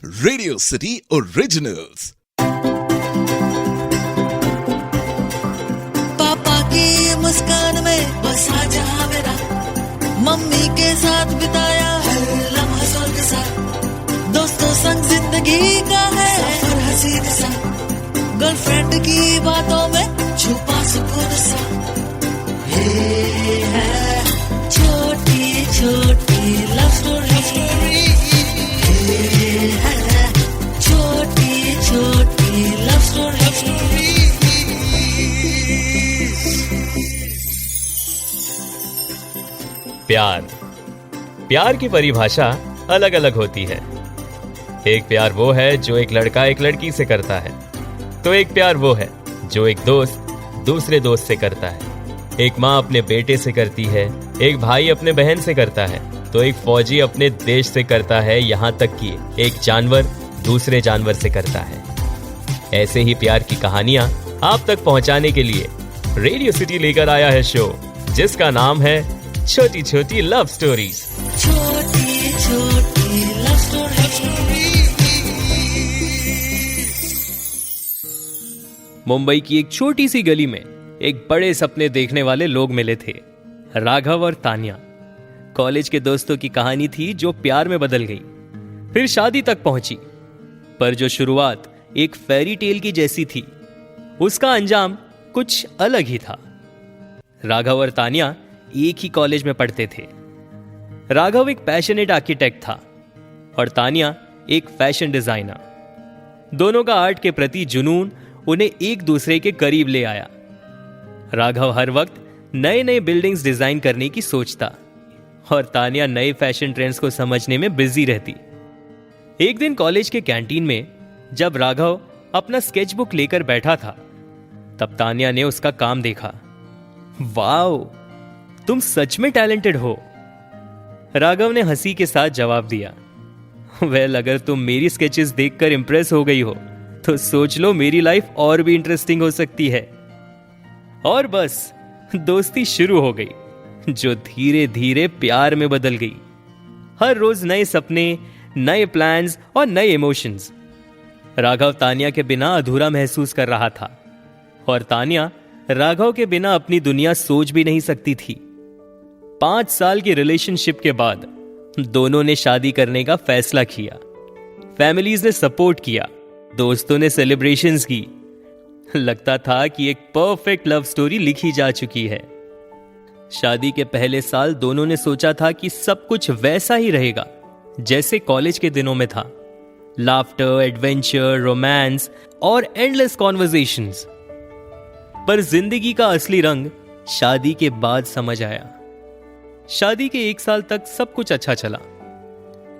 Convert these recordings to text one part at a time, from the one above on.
Radio city originals. पापा की मुस्कान में बसा जहां मेरा, मम्मी के साथ बिताया हर लम्हा स्वर्ग सा, दोस्तों संग जिंदगी का है सफर हसीन सा, गर्लफ्रेंड की बातों में छुपा सुकून सा। ये है छोटी छोटी लव स्टोरी, ये है छोटी छोटी लव स्टोरी। प्यार की परिभाषा अलग अलग होती है। एक प्यार वो है जो एक लड़का एक लड़की से करता है, तो एक प्यार वो है जो एक दोस्त दूसरे दोस्त से करता है। एक माँ अपने बेटे से करती है, एक भाई अपने बहन से करता है, तो एक फौजी अपने देश से करता है, यहाँ तक कि एक जानवर दूसरे जानवर से करता है। ऐसे ही प्यार की कहानियां आप तक पहुंचाने के लिए रेडियो सिटी लेकर आया है शो, जिसका नाम है छोटी छोटी लव स्टोरीज। छोटी छोटी लव स्टोरी। मुंबई की एक छोटी सी गली में एक बड़े सपने देखने वाले लोग मिले थे, राघव और तान्या। कॉलेज के दोस्तों की कहानी थी जो प्यार में बदल गई, फिर शादी तक पहुंची। पर जो शुरुआत एक फेरी टेल की जैसी थी, उसका अंजाम कुछ अलग ही था। राघव और तान्या एक ही कॉलेज में पढ़ते थे। राघव एक पैशनेट आर्किटेक्ट था और तान्या एक फैशन डिजाइनर। दोनों का आर्ट के प्रति जुनून उन्हें एक दूसरे के करीब ले आया। राघव हर वक्त नए नए बिल्डिंग्स डिजाइन करने की सोचता और तान्या नए फैशन ट्रेंड्स को समझने में बिजी रहती। एक दिन कॉलेज के कैंटीन में जब राघव अपना स्केचबुक लेकर बैठा था, तब तान्या ने उसका काम देखा। वाओ, तुम सच में टैलेंटेड हो। राघव ने हंसी के साथ जवाब दिया, वेल, अगर तुम मेरी स्केचेस देखकर इंप्रेस हो गई हो तो सोच लो मेरी लाइफ और भी इंटरेस्टिंग हो सकती है। और बस दोस्ती शुरू हो गई, जो धीरे धीरे प्यार में बदल गई। हर रोज नए सपने, नए प्लान्स और नए इमोशंस। राघव तान्या के बिना अधूरा महसूस कर रहा था और तान्या राघव के बिना अपनी दुनिया सोच भी नहीं सकती थी। 5 साल की रिलेशनशिप के बाद दोनों ने शादी करने का फैसला किया। फैमिलीज ने सपोर्ट किया, दोस्तों ने सेलिब्रेशंस की। लगता था कि एक परफेक्ट लव स्टोरी लिखी जा चुकी है। शादी के पहले साल दोनों ने सोचा था कि सब कुछ वैसा ही रहेगा जैसे कॉलेज के दिनों में था। लाफ्टर, एडवेंचर, रोमांस और एंडलेस कॉन्वर्सेशंस। पर जिंदगी का असली रंग शादी के बाद समझ आया। शादी के 1 साल तक सब कुछ अच्छा चला।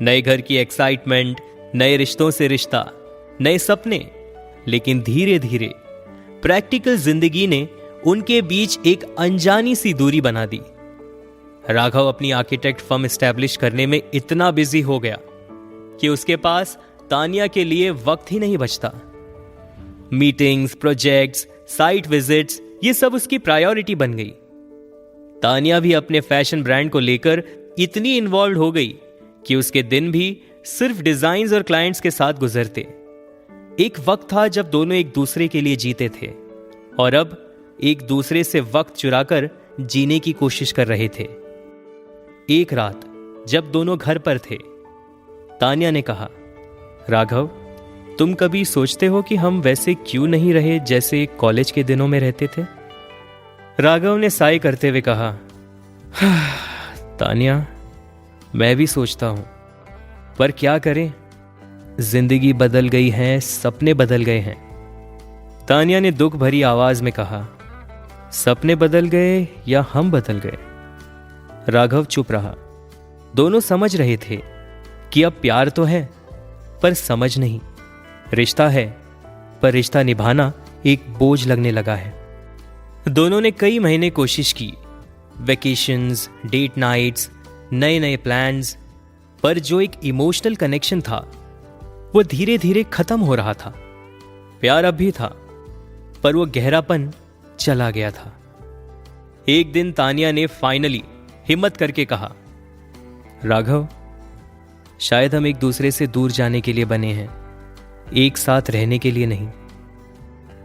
नए घर की एक्साइटमेंट, नए रिश्तों से रिश्ता, नए सपने। लेकिन धीरे धीरे प्रैक्टिकल जिंदगी ने उनके बीच एक अनजानी सी दूरी बना दी। राघव अपनी आर्किटेक्ट फर्म एस्टैब्लिश करने में इतना बिजी हो गया कि उसके पास तान्या के लिए वक्त ही नहीं बचता। मीटिंग्स, प्रोजेक्ट्स, साइट विजिट्स, ये सब उसकी प्रायोरिटी बन गई। तान्या भी अपने फैशन ब्रांड को लेकर इतनी इन्वॉल्व हो गई कि उसके दिन भी सिर्फ डिजाइन्स और क्लाइंट्स के साथ गुजरते। एक वक्त था जब दोनों एक दूसरे के लिए जीते थे और अब एक दूसरे से वक्त चुराकर जीने की कोशिश कर रहे थे। एक रात जब दोनों घर पर थे, तान्या ने कहा, राघव, तुम कभी सोचते हो कि हम वैसे क्यों नहीं रहे जैसे कॉलेज के दिनों में रहते थे? राघव ने साई करते हुए कहा, तान्या, मैं भी सोचता हूं, पर क्या करें, जिंदगी बदल गई है, सपने बदल गए हैं। तान्या ने दुख भरी आवाज में कहा, सपने बदल गए या हम बदल गए? राघव चुप रहा। दोनों समझ रहे थे कि अब प्यार तो है पर समझ नहीं, रिश्ता है पर रिश्ता निभाना एक बोझ लगने लगा है। दोनों ने कई महीने कोशिश की, वेकेशंस, डेट नाइट्स, नए नए प्लान्स, पर जो एक इमोशनल कनेक्शन था वो धीरे धीरे खत्म हो रहा था। प्यार अब भी था पर वो गहरापन चला गया था। एक दिन तान्या ने फाइनली हिम्मत करके कहा, राघव, शायद हम एक दूसरे से दूर जाने के लिए बने हैं, एक साथ रहने के लिए नहीं।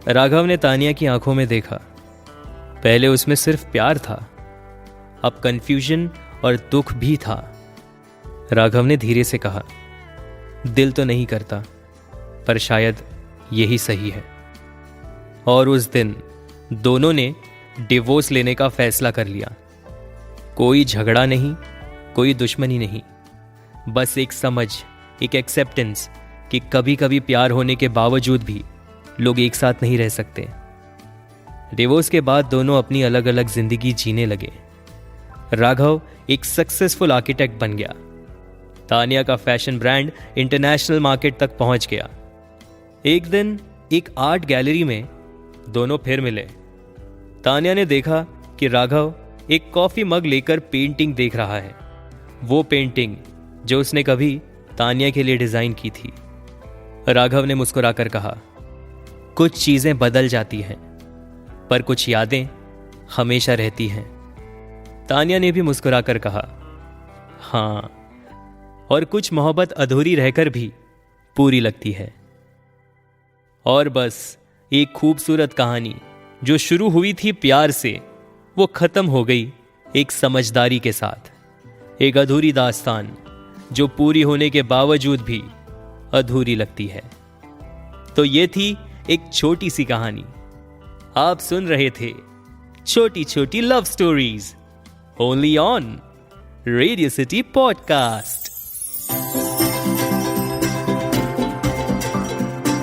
राघव ने तानिया की आंखों में देखा। पहले उसमें सिर्फ प्यार था, अब कंफ्यूजन और दुख भी था। राघव ने धीरे से कहा, दिल तो नहीं करता, पर शायद यही सही है। और उस दिन दोनों ने डिवोर्स लेने का फैसला कर लिया। कोई झगड़ा नहीं, कोई दुश्मनी नहीं, बस एक समझ, एक एक्सेप्टेंस कि कभी कभी प्यार होने के बावजूद भी लोग एक साथ नहीं रह सकते। डिवोर्स के बाद दोनों अपनी अलग अलग जिंदगी जीने लगे। राघव एक सक्सेसफुल आर्किटेक्ट बन गया। तानिया का फैशन ब्रांड इंटरनेशनल मार्केट तक पहुंच गया। एक दिन एक आर्ट गैलरी में दोनों फिर मिले। तानिया ने देखा कि राघव एक कॉफी मग लेकर पेंटिंग देख रहा है, वो पेंटिंग जो उसने कभी तानिया के लिए डिजाइन की थी। राघव ने मुस्कुराकर कहा, कुछ चीजें बदल जाती हैं, पर कुछ यादें हमेशा रहती हैं। तानिया ने भी मुस्कुराकर कहा, हाँ, और कुछ मोहब्बत अधूरी रहकर भी पूरी लगती है। और बस एक खूबसूरत कहानी जो शुरू हुई थी प्यार से, वो खत्म हो गई एक समझदारी के साथ। एक अधूरी दास्तान जो पूरी होने के बावजूद भी अधूरी लगती है। तो ये थी एक छोटी सी कहानी। आप सुन रहे थे छोटी छोटी love stories, only on radio city podcast.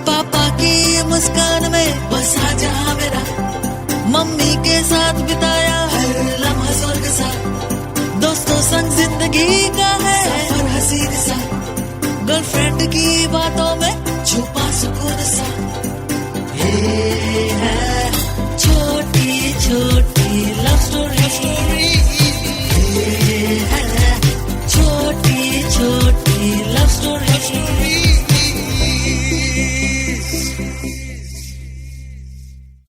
पापा की मुस्कान में बसा जहां मेरा, मम्मी के साथ बिताया हर लम्हा स्वर्ग सा, दोस्तों संग जिंदगी का है सफर हसीन सा, गर्लफ्रेंड की बातों